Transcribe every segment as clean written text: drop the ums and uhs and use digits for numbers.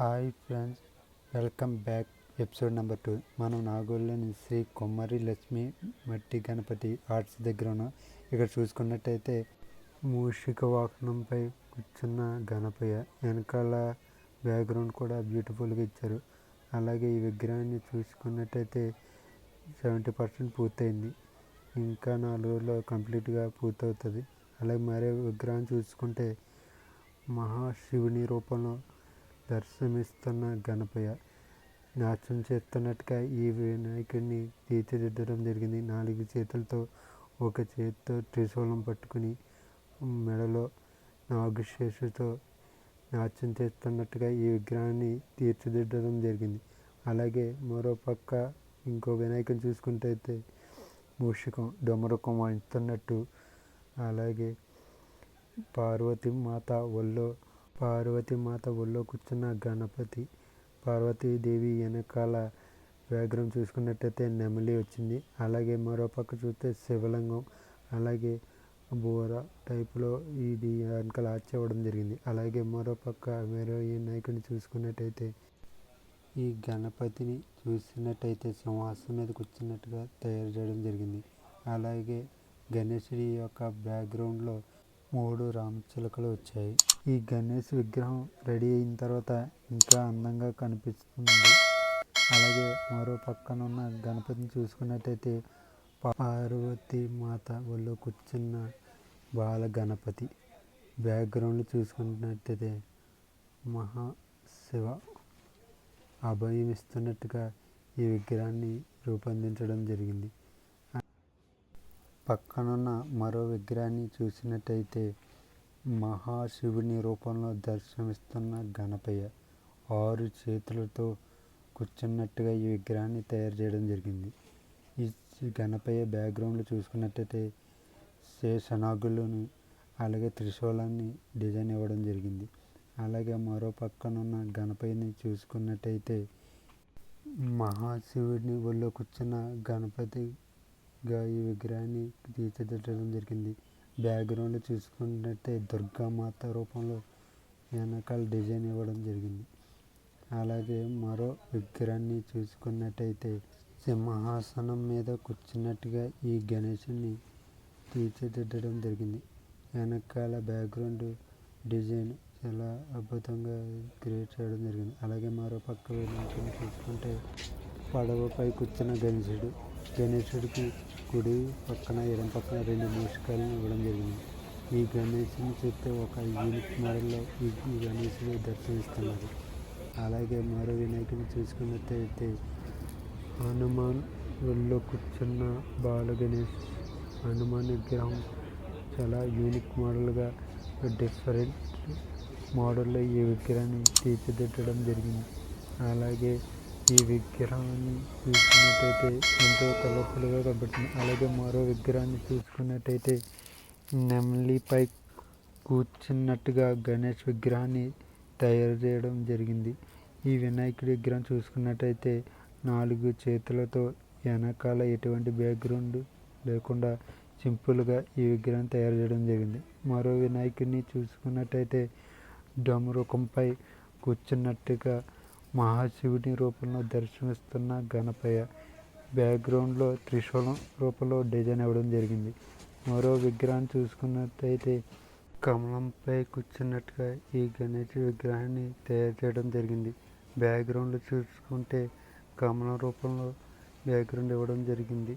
Hi friends, welcome back. Episode number 2. మనం నాగోల్లోని శ్రీ కొమ్మరి లక్ష్మి మట్టి Ganapati arts దగ్గర ఉన్నాం. ఇక్కడ చూసుకున్నట్టయితే మూషిక వాహనంపై కూర్చున్న గణపయ్య, వెనకాల బ్యాక్గ్రౌండ్ కూడా బ్యూటిఫుల్గా ఇచ్చారు. అలాగే ఈ విగ్రహాన్ని చూసుకున్నట్టయితే 70% పూర్తయింది. ఇంకా 4 రోజుల్లో కంప్లీట్గా పూర్తవుతుంది. అలాగే మరే విగ్రహం చూసుకుంటే మహాశివుని రూపంలో దర్శనమిస్తున్న గణపయ్య నాట్యం చేస్తున్నట్టుగా ఈ వినాయకుడిని తీర్చిదిద్దడం జరిగింది. 4 చేతులతో, ఒక చేతితో త్రిశూలం పట్టుకుని, మెడలో నాగశేషుతో నాట్యం చేస్తున్నట్టుగా ఈ విగ్రహాన్ని తీర్చిదిద్దడం జరిగింది. అలాగే మరో పక్క ఇంకో వినాయకుని చూసుకుంటే మూషికం డమరుకం వాయిస్తున్నట్టు, అలాగే పార్వతీ మాత ఒళ్ళో కూర్చున్న గణపతి, పార్వతీదేవి వెనకాల బ్యాక్గ్రౌండ్ చూసుకున్నట్టయితే నెమలి వచ్చింది. అలాగే మరో పక్క చూస్తే శివలింగం, అలాగే బోర టైప్లో ఇది వెనకాల ఆర్చ్ అవ్వడం జరిగింది. అలాగే మరో పక్క వేరే వినాయకుడిని చూసుకున్నట్టయితే ఈ గణపతిని చూసినట్టయితే సింహాసనం మీద కూర్చున్నట్టుగా తయారు చేయడం జరిగింది. అలాగే గణేశుడి యొక్క బ్యాక్గ్రౌండ్లో 3 రామచిలుకలు వచ్చాయి. ఈ గణేష్ విగ్రహం రెడీ అయిన తర్వాత ఇంకా అందంగా కనిపిస్తుంది. అలాగే మరో పక్కన ఉన్న గణపతిని చూసుకున్నట్టయితే పార్వతీ మాత ఒళ్ళో కూర్చున్న బాల గణపతి, బ్యాక్గ్రౌండ్ చూసుకున్నట్టయితే మహాశివ అభయం ఇస్తున్నట్టుగా ఈ విగ్రహాన్ని రూపొందించడం జరిగింది. పక్కనున్న మరో విగ్రహాన్ని చూసినట్టయితే మహాశివుని రూపంలో దర్శనమిస్తున్న గణపయ్య 6 చేతులతో కూర్చున్నట్టుగా ఈ విగ్రహాన్ని తయారు చేయడం జరిగింది. ఈ గణపయ్య బ్యాక్గ్రౌండ్లో చూసుకున్నట్టయితే శేషనాగులను, అలాగే త్రిశూలాన్ని డిజైన్ ఇవ్వడం జరిగింది. అలాగే మరో పక్కనున్న గణపయ్యని చూసుకున్నట్టయితే మహాశివుడిని ఒళ్ళో కూర్చున్న గణపతిగా ఈ విగ్రహాన్ని తీర్చిదిద్దడం జరిగింది. బ్యాక్గ్రౌండ్ చూసుకున్నట్టే దుర్గామాత రూపంలో వెనకాల డిజైన్ ఇవ్వడం జరిగింది. అలాగే మరో విగ్రహాన్ని చూసుకున్నట్టయితే సింహాసనం మీద కూర్చున్నట్టుగా ఈ గణేశుని తీర్చిదిద్దడం జరిగింది. వెనకాల బ్యాక్గ్రౌండ్ డిజైన్ చాలా అద్భుతంగా క్రియేట్ చేయడం జరిగింది. అలాగే మరో పక్క వినాయకుడిని చూసుకుంటే పడవపై కూర్చున్న గణేశుడికి కుడి పక్కన ఎడమ పక్కన 2 మూషికాలను ఇవ్వడం జరిగింది. ఈ గణేశుని చూస్తే ఒక యూనిక్ మోడల్లో ఈ గణేశుడు దర్శనమిస్తున్నారు. అలాగే మరో వినాయకుడిని చూసుకున్నట్టయితే హనుమాన్ ఒళ్ళో కూర్చున్న బాల గణేష్, హనుమాన్ విగ్రహం చాలా యూనిక్ మోడల్గా డిఫరెంట్ మోడల్లో ఈ విగ్రహాన్ని తీర్చిదిద్దడం జరిగింది. అలాగే ఈ విగ్రహాన్ని చూసుకున్నట్టయితే ఎంతో కలర్ఫుల్గా కనబడుతుంది. అలాగే మరో విగ్రహాన్ని చూసుకున్నట్టయితే నెమలిపై కూర్చున్నట్టుగా గణేష్ విగ్రహాన్ని తయారు చేయడం జరిగింది. ఈ వినాయకుడి విగ్రహం చూసుకున్నట్టయితే 4 చేతులతో, వెనకాల ఎటువంటి బ్యాక్గ్రౌండ్ లేకుండా సింపుల్గా ఈ విగ్రహం తయారు చేయడం జరిగింది. మరో వినాయకుడిని చూసుకున్నట్టయితే డమరుకంపై కూర్చున్నట్టుగా మహాశివుని రూపంలో దర్శనమిస్తున్న గణపయ్య, బ్యాక్గ్రౌండ్లో త్రిశూలం రూపంలో డిజైన్ ఇవ్వడం జరిగింది. మరో విగ్రహాన్ని చూసుకున్నట్టయితే కమలంపై కూర్చున్నట్టుగా ఈ గణేష్ విగ్రహాన్ని తయారు చేయడం జరిగింది. బ్యాక్గ్రౌండ్ చూసుకుంటే కమలం రూపంలో బ్యాక్గ్రౌండ్ ఇవ్వడం జరిగింది.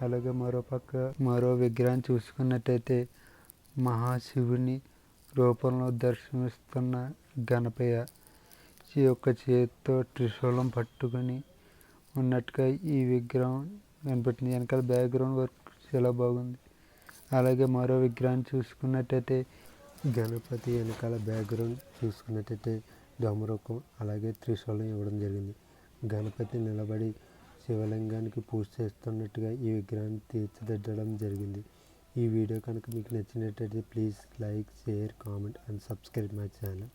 అలాగే మరో విగ్రహాన్ని చూసుకున్నట్టయితే మహాశివుని రూపంలో దర్శనమిస్తున్న గణపయ్య యొక్క చేతితో త్రిశూలం పట్టుకొని ఉన్నట్టుగా ఈ విగ్రహం కనిపెట్టింది. వెనకాల బ్యాక్గ్రౌండ్ వర్క్ చాలా బాగుంది. అలాగే మరో విగ్రహాన్ని చూసుకున్నట్టయితే గణపతి వెనకాల బ్యాక్గ్రౌండ్ చూసుకున్నట్టయితే డమరుకం, అలాగే త్రిశూలం ఇవ్వడం జరిగింది. గణపతి నిలబడి శివలింగానికి పూజ చేస్తున్నట్టుగా ఈ విగ్రహాన్ని తీర్చిదిద్దడం జరిగింది. ఈ వీడియో కనుక మీకు నచ్చినట్టయితే please like, share, comment and subscribe my channel.